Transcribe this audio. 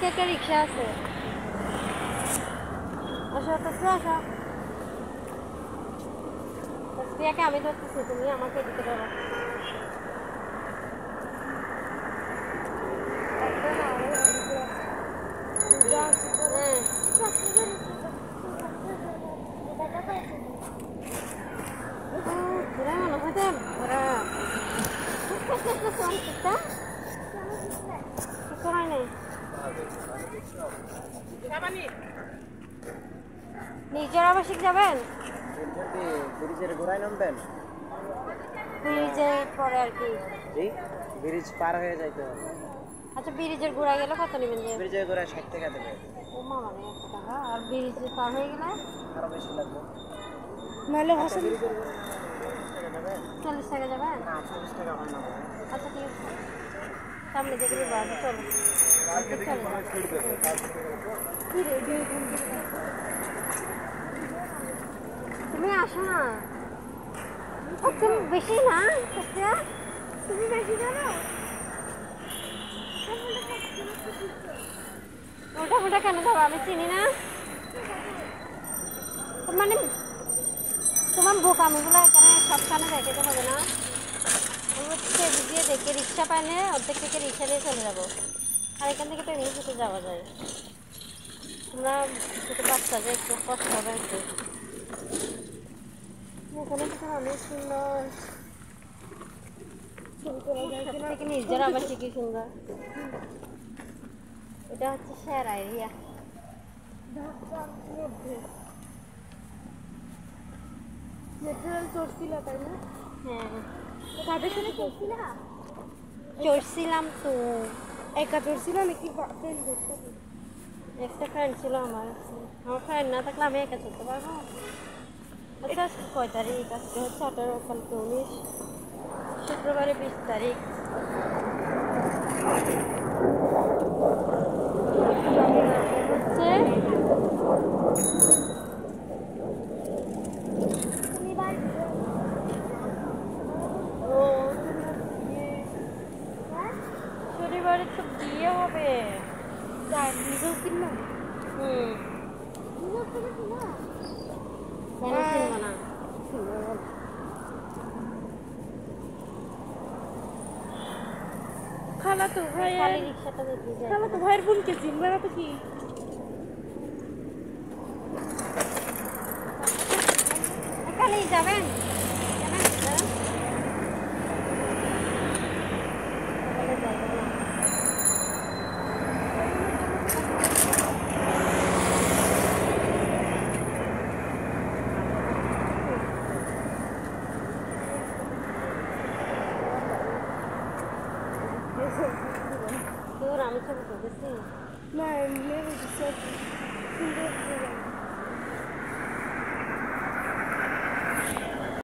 একটা রিক্সা আছে। আসো কাছে আসো। তাসফিয়াকে আমি ধরতেছি, তুমি আমাকে এদিকে ধরো। ঘোরা মনে হয় ঘোরা করাই নাই। নিজের আবাসিক যাবেন? ব্রিজের ঘোড়ায় নামবেন? ব্রিজের পরে আর কি। ব্রিজ পার হয়ে যাইতে হবে। আচ্ছা, ব্রিজের ঘোড়া গেলে কত নেবেন? যে ব্রিজের ঘোড়ায় 60 টাকা দেবে। ও মামা রে, 100 টাকা। আর ব্রিজ পার হয়ে গেলে আরো বেশি লাগবে। নাহলে হোসেন 40 টাকা যাবেন? না, 40 টাকা হয় না। আচ্ছা ঠিক আছে, সামনে দেখবি বাড়ি চলো। তুমি আসো না, তুমি বেশি না। তুমি বেশি জানো, ওটা ওটা কেন যাবো? আমি চিনি না। মানে তোমার বোকামিগুলো এখানে সবখানে দেখাতে হবে না। আমি হচ্ছে বুঝিয়ে দেখে রিক্সা পাইলে অর্ধেক থেকে রিক্সা নিয়ে চলে যাবো। আর এখান থেকে তো এমনি ছুটে যাওয়া যায়। তোমরা ছোটো বাচ্চা যে একটু কষ্ট হবে একটু। এখানে তো অনেক সুন্দর থেকে নিজের আবার কি সুন্দর। এটা হচ্ছে সেরা এরিয়া। চড়ছিল তাই না? হ্যাঁ, কাদের সাথে চড়ছিল? চড়ছিলাম তো। একা চড়ছিলাম নাকি একটা ফ্রেন্ড ছিল আমার। আমার ফ্রেন্ড না থাকলে আমি একা চলতে পারবো? আচ্ছা, আজকে কয় তারিখ? আজকে হচ্ছে 18, কালকে 19, শুক্রবারে 20 তারিখ। হচ্ছে শনিবারে তো বিয়ে হবে। নিজেও কিনলাম। না খালা তো ভাই, রিক্সাটা দেখি যায়। খালা তো ভাইয়ের বোনকে চিনবে না তো কি? কালি যাবেন? আমি ছবি তুলতেছি না, এমনি সুন্দর।